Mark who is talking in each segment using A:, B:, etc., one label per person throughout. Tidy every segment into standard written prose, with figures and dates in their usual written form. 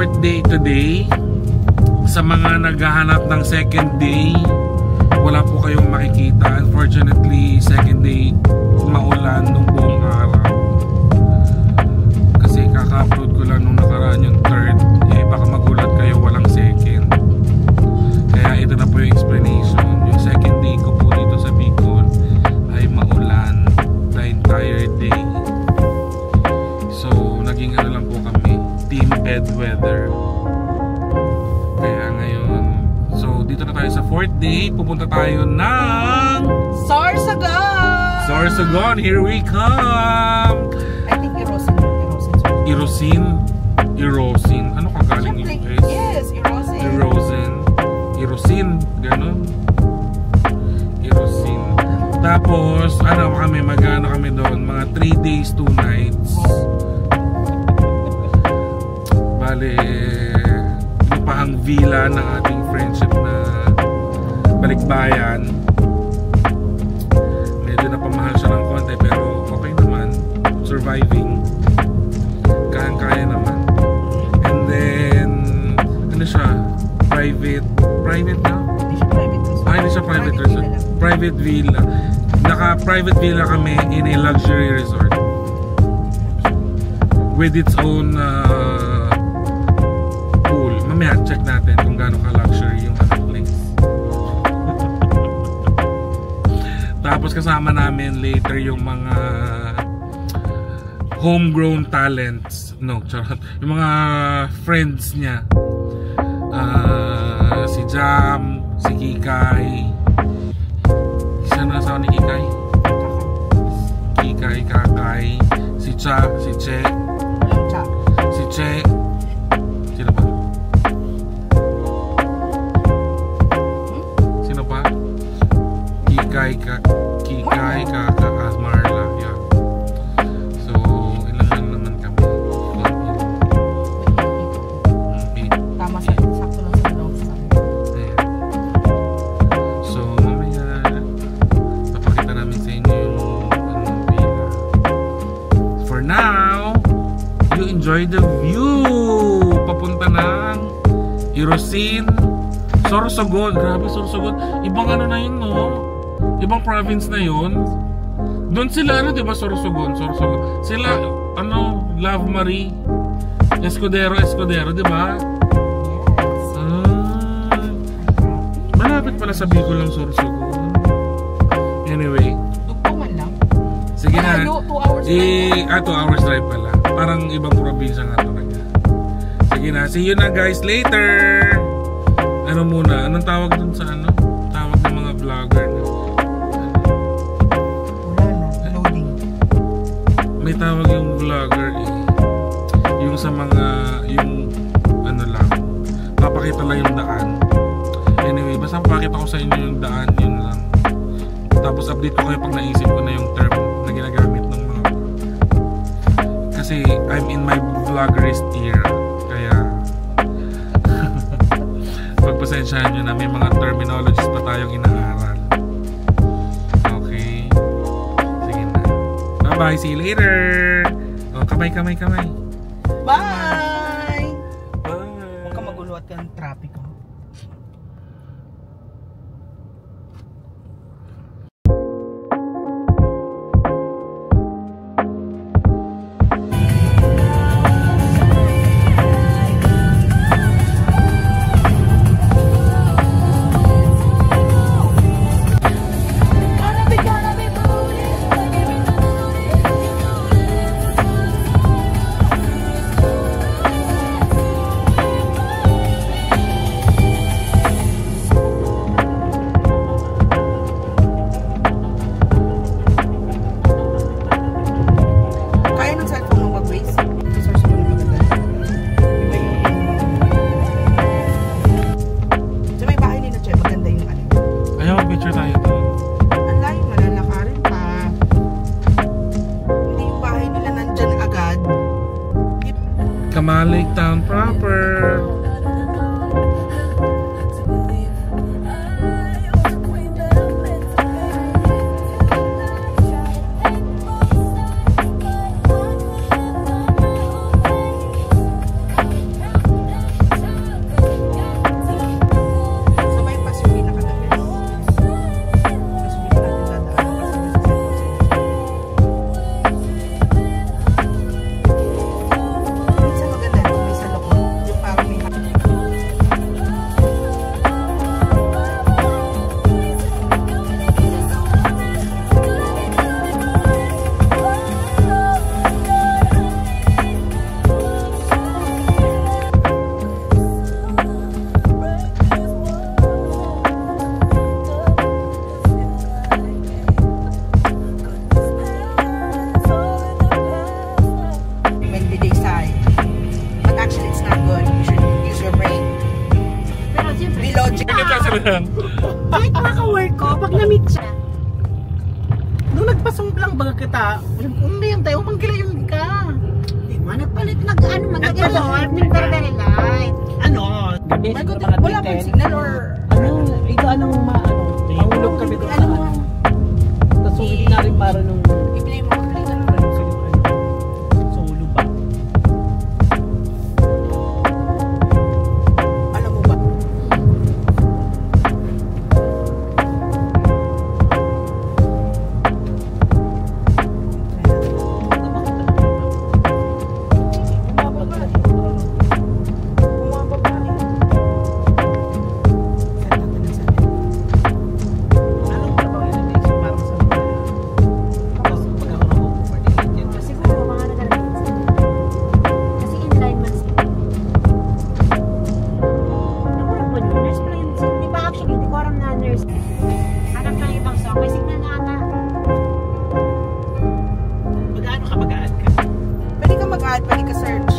A: 4th day today. Sa mga naghahanap ng second day, wala po kayong makikita. Unfortunately, second day maulan nung buong araw. Kasi kaka-upload ko lang nung nakaraan yung 3rd. Baka magulat kayo, walang second. Kaya ito na po yung explanation. Yung second day ko po dito sa Bicol ay maulan the entire day. So naging ano lang po kami, team bed weather. Kaya ngayon, so dito na tayo sa 4th day. Pupunta tayo ng
B: Sorsogon!
A: Sorsogon, here we come!
B: I think
A: Erosin. Ano ka galing yung US?
B: Yes,
A: Erosin, gano'n. Erosin. Tapos, ano kami, mag-ano kami doon, mga 3 days, 2 nights. Bale, lupahang villa ng ating friendship na balikbayan. Medyo napamahal siya ng konti, pero okay naman. Surviving. Kaya naman. And then, ano siya? Private na? Hindi siya private resort. Private villa. Naka-private villa kami in a luxury resort. With its own pool. Mamaya, check natin kung gaano ka-luxury yung place. Tapos kasama namin later yung mga homegrown talents. No, charot. Yung mga friends niya. Si Jam, si Kikay. Sino na asawa ni Kikay? Kikay, Kakay. Si Cha, si Che. Si Che. Sino pa? Sino pa? Kikay, Kaka, Marla. Yeah. So, ilan lang naman kami.
B: Tama sa sakto lang sa loob sa akin.
A: So, mamaya papakita namin sa inyo yung villa. For now, you enjoy the view. Papunta ng Erosin, Sorsogon. Grabe, Sorsogon. Ibang ano na yun, no? Ibang province na yun. Doon sila, ano, diba, Sorsogon. Sila, ano, Love Marie, Escudero, diba? Malapit pala sa Bicol ng Sorsogon. Anyway.
B: Tugtungan lang.
A: Sige na.
B: 2 hours drive.
A: 2 hours drive pala. Parang ibang probinsya nga talaga. Sige na. See you na guys later. Ano muna? Anong tawag dun sa ano? Tawag ng mga vlogger na.
B: Loading.
A: May tawag yung vlogger eh. Yung sa mga, yung ano lang. Papakita lang yung daan. Anyway, basta pakita ko sa inyo yung daan, yun lang. Tapos update ko kayo pag naisip ko na yung term na ginagamit ng mga kasi I'm in my vloggerist era. Kaya pagpasensyahan nyo na may mga terminologies pa tayong inaaral. Okay. Sige na. Bye bye, see you later. Oh, kamay.
B: Bye! Huwag ka magulo at ng traffic.
A: Lake Town proper. Ingat lang sila lang.
C: Kahit maka-work ko, pag na-meet siya.
D: Nung nagpasumplang baga kita, kung na yung tayo, mangkilayon ka.
C: Di ba, nagpalit ano, mag-alort, ng very light.
D: Ano? Gabi,
B: Wala pang signal or...
D: Ito anong pangulog kami doon sa tapos hindi na rin para nung
B: I-play mo ang play na
D: solo ba? Alam mo ba?
C: Siguro, mga nagalatin sila. Kasi inline man sila. Nakurap mo yun, nurse pala yun. Di ba actually, hindi ko alam na nurse. Hanap ng ibang song, may signal na ata.
D: Mag-ano ka? Mag-add ka?
B: Pwede ka mag-add, pwede ka search.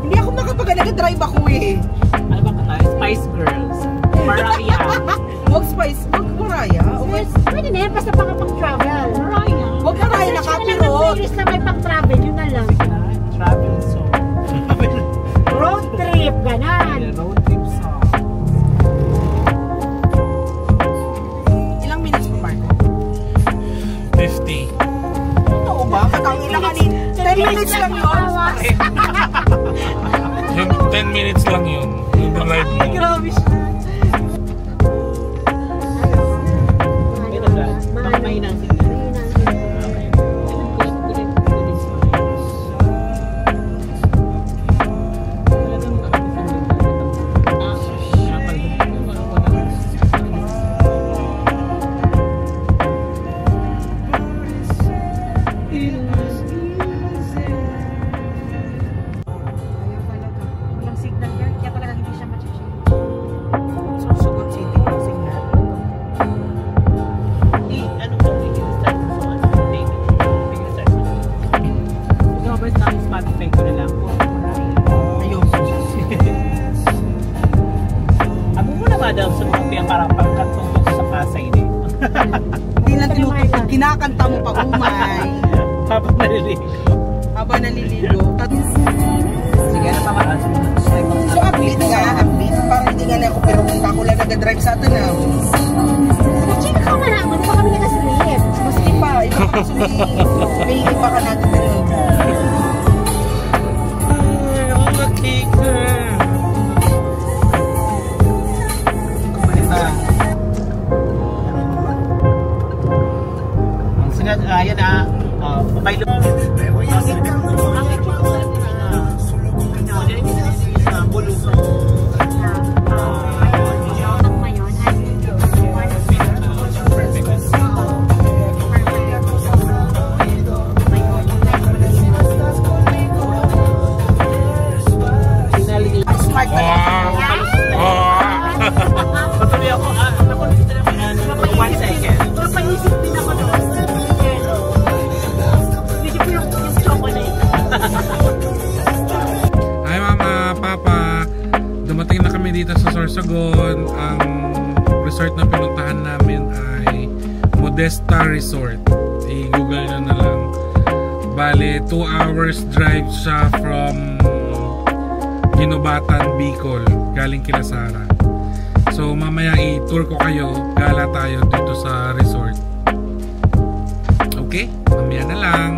B: Hindi ako makapag nag-drive ako eh.
D: Ano ba ka tayo? Spice Girls. Mariah.
B: Huwag Spice, huwag Mariah.
C: Pwede na yan, basta pang-travel.
D: Mariah.
B: Huwag Mariah,
C: Search mo na lang ng
B: nakapirot.
C: playlist na may pang-travel, yun na lang.
D: Travel song.
C: Road trip, ganan.
D: Road trip song.
B: Ilang minutes pa, Marco?
A: 50.
B: Totoo ba? Katangin na kanin. 10 minutes lang yun.
A: Yung 10 minutes lang yun. Yung live mo.
D: Grabe siya. Ito ba? Mahinang signal.
C: Walang signal yan, kaya talaga hindi siya match-share.
B: Susugot city ng signal.
D: Ano ba? Start mo sa ano? Start mo. Gusto mo ba sa Spotify ko na lang?
B: Ayoko.
D: Abo mo na ba daw sa mga piyang parang pangkatong sa Pasay din?
B: Hindi lang tinutugtog. Kinakanta mo pa umay.
D: Habang naliligo.
B: Habang naliligo.
D: Sige, ano pa ba?
B: So upbeat nga, upbeat. Parang hindi nga na ako, pero kung ako lang nag-drive sa atin na.
C: Check ka nga naman, di ba kami nakasilip?
B: Mas iba, iba ka may iba ka natin na rin.
D: Ang sinad, ayan na. May
B: Smart na.
D: patuloy ako. Nakulit na naman. 1 second.
C: Napaisip din ako ng hindi ko yung chocolate.
A: Hi mama, papa. Dumating na kami dito sa Sorsogon. Ang resort na pinuntahan namin ay Modesta Resort. I-google nyo na lang. Bale, 2 hours drive siya from Ginobatan, Bicol. Galing Kilasara. So mamaya i-tour ko kayo. Gala tayo dito sa resort. Okay? Mamaya na lang.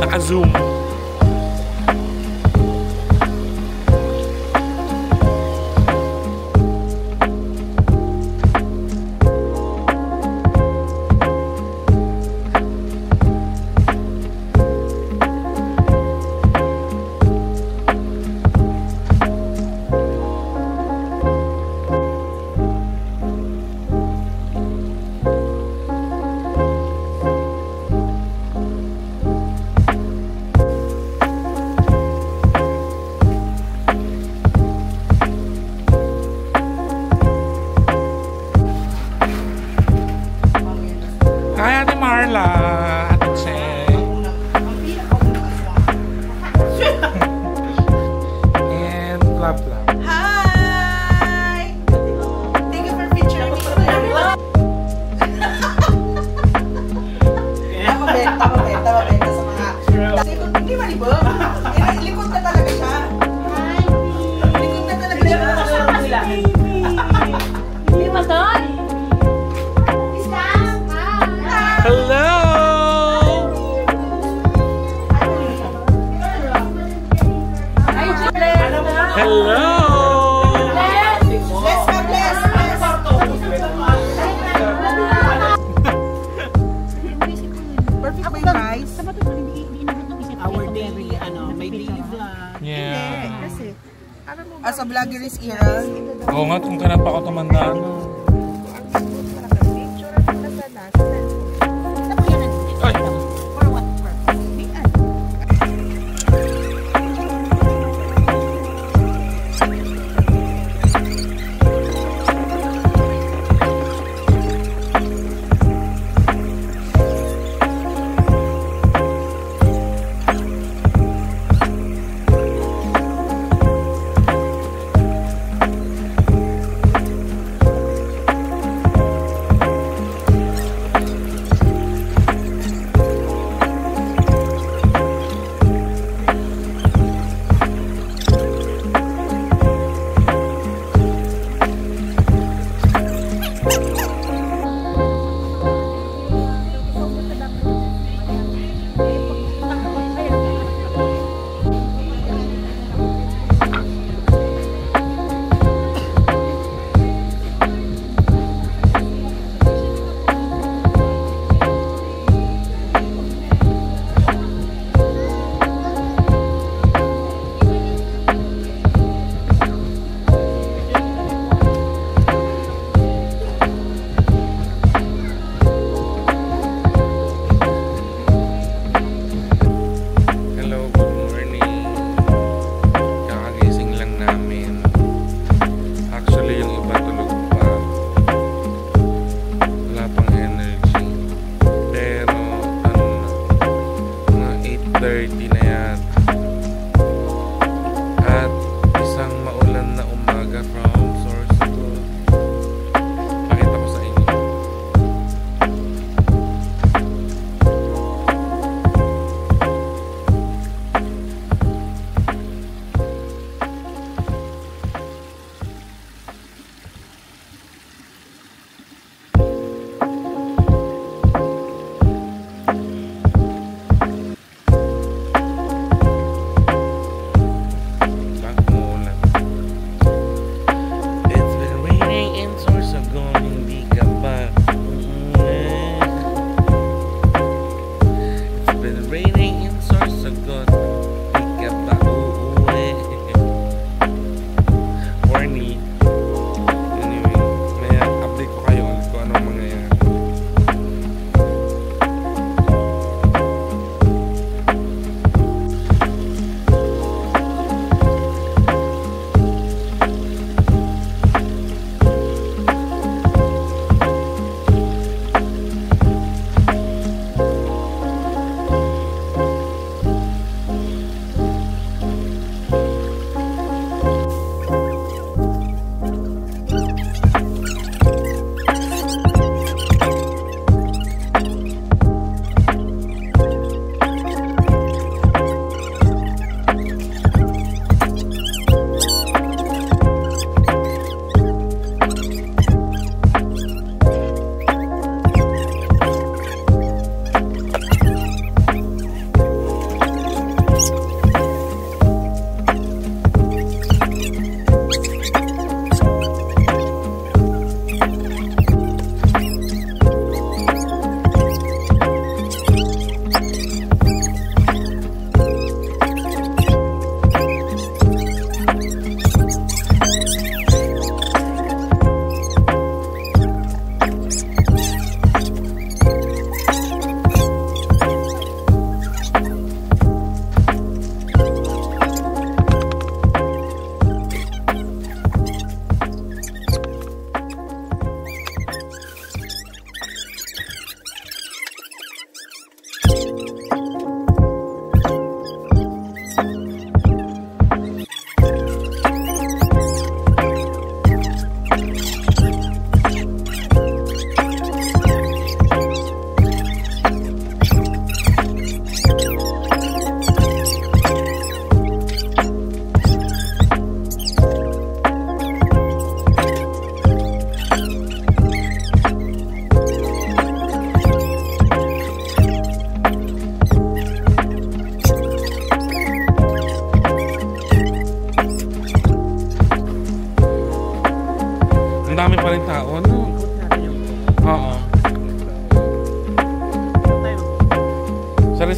A: Naka-zoom. Marla. Ate Che. And blah blah.
B: Hi! Thank you for featuring me. Tama ba? Sa mga... Hindi malibog. Likod na talaga siya. Likod na talaga siya.
C: Hindi ba doon?
A: Hello! Hello!
B: Bless ka, bless. Perfect ba yung rice?
D: Our daily, may daily vlog.
A: Yeah.
B: Kasi, as a vlogger's era,
A: Oo nga, kung kailan pa ako tumanda. Ay!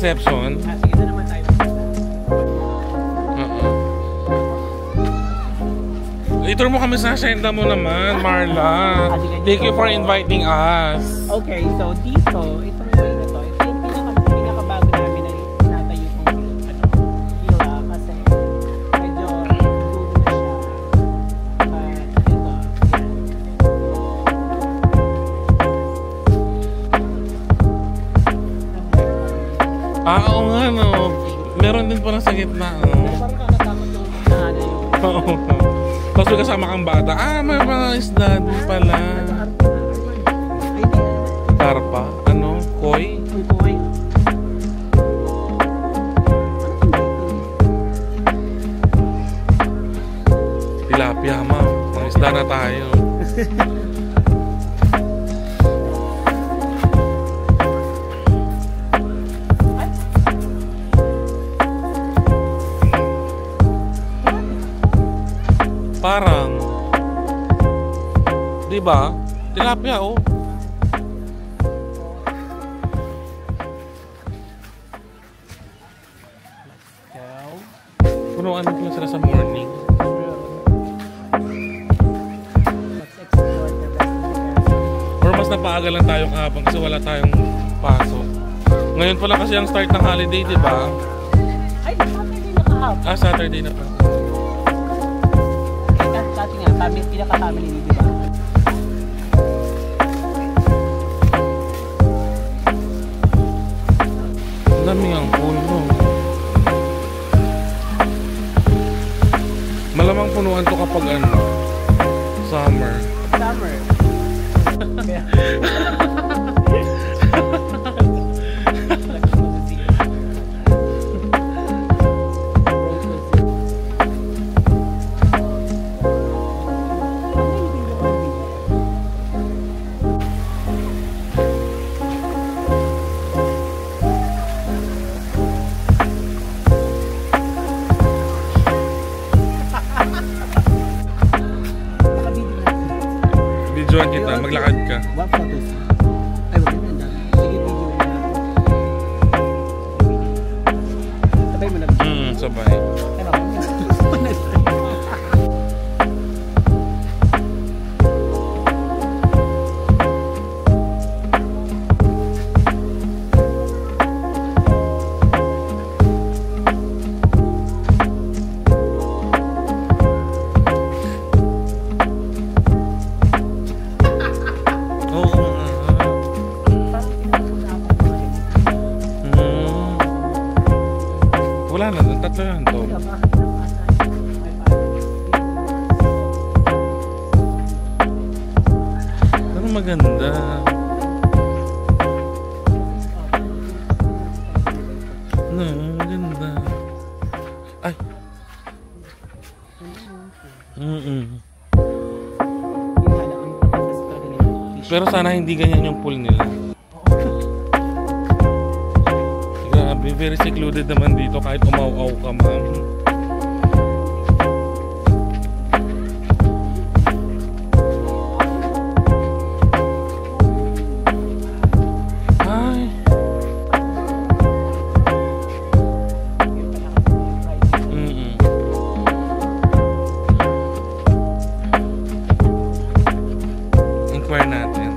A: reception.
D: Sige na naman tayo.
A: Itur mo kami sa hacienda mo naman, Marla. Thank you for inviting us.
D: Okay, so dito, itong way na to, ito yung pinakabago namin na natayo kong villa kasi medyo dulo na siya. Ito,
A: Oo nga, no. Meron din pala sa gitna, no.
D: parang kakatakot yung nahanay yung
A: Oo. Tapos may kasama kang bata. May mga isda din pala. Karpa? Ano? Koi?
D: Uy.
A: Tilapia, ma'am. Mga isda na tayo. Parang, di ba? Tilapia, oh. Punuan lang sila sa morning.
D: Let's explore the rest of the castle.
A: Or mas napaaga lang tayo kahapon kasi wala tayong pasok. Ngayon pala kasi ang start ng holiday, di ba?
D: Ay, Saturday na kahapon.
A: Saturday na pa.
D: Dati nga, pinaka-family ni, di ba?
A: Ang dami ang pool, no? Malamang punuan to kapag ano, summer.
D: Summer.
A: Videoan kita, maglakad ka.
D: What photos? Ay, wag yun na. Sige, video mo na. Sabay mo na.
A: Sabay.
D: Pero,
A: wala na, tatlo yan to. Pero maganda. No, maganda. Ay. Pero sana hindi ganyan yung pool nila. Grabe, very secluded naman dito kahit umaw-aw ka, ma'am. Ay. Inquire natin.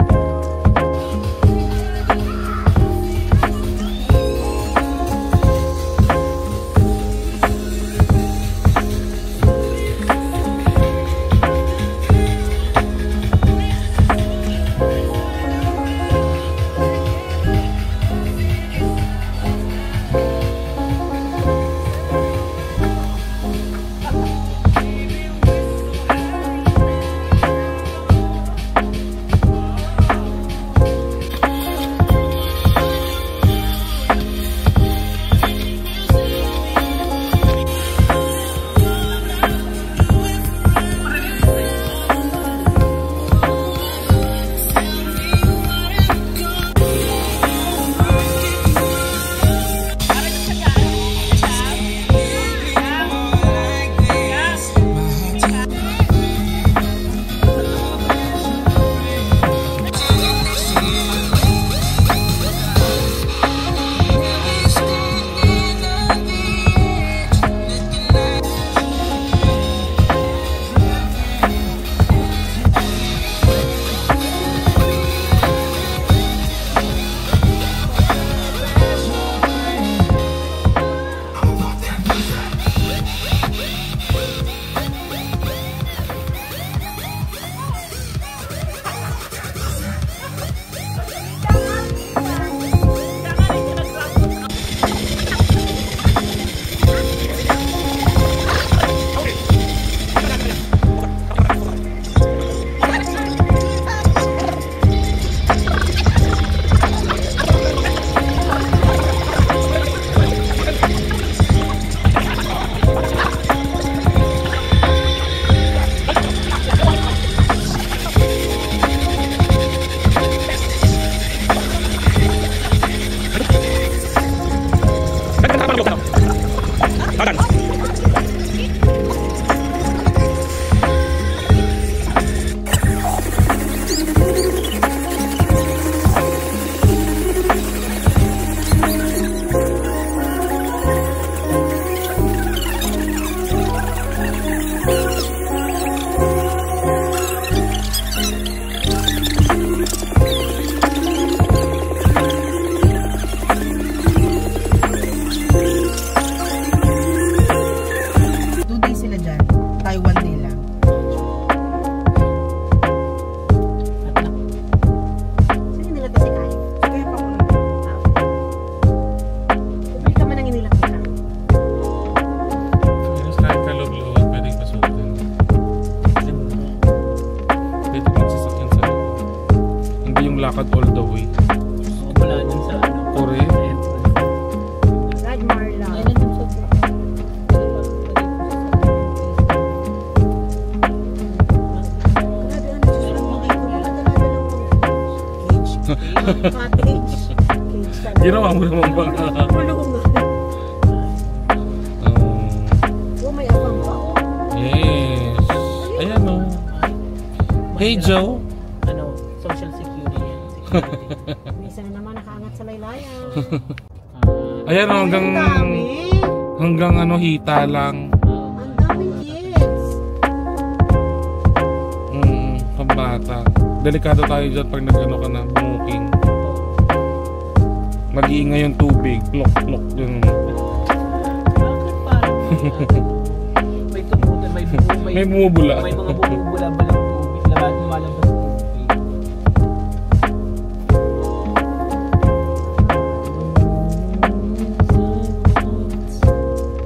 A: Pwede yung lakad all the way.
D: Oo, wala dun sa ano.
A: Correct.
D: sa entrance.
C: God, Marla.
D: Ayun dun sa
C: Grabe, ano, Diyos ko, makikita lang po. Cage. Cottage. Cage talaga.
A: Ginawa mo naman ba?
C: Kulong nga. Oh, may abang pa.
A: Yes. Ayan o. Hey Joe.
D: ano, social security.
C: May isa na naman nakaangat sa laylayan.
A: Ayan o, hanggang
C: Ang dami.
A: hanggang ano hita lang.
C: Ang daming kids.
A: Pambata. Delikado tayo dyan pag nag-ano ka na, bumuking. Mag-iingay yung tubig. Plok, plok yun.
D: Bakit parang may tumutan,
A: May bumubula.
D: may mga bumubula ba ng tubig, lumalabas ng tubig.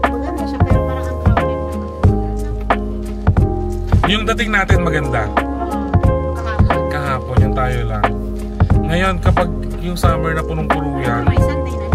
C: Maganda siya, pero parang ang crowded naman.
A: Yung dating natin maganda.
C: Kahapon.
A: Kahapon yung tayo lang. Ngayon kapag yung summer na punong-puno yan,
C: May Sunday na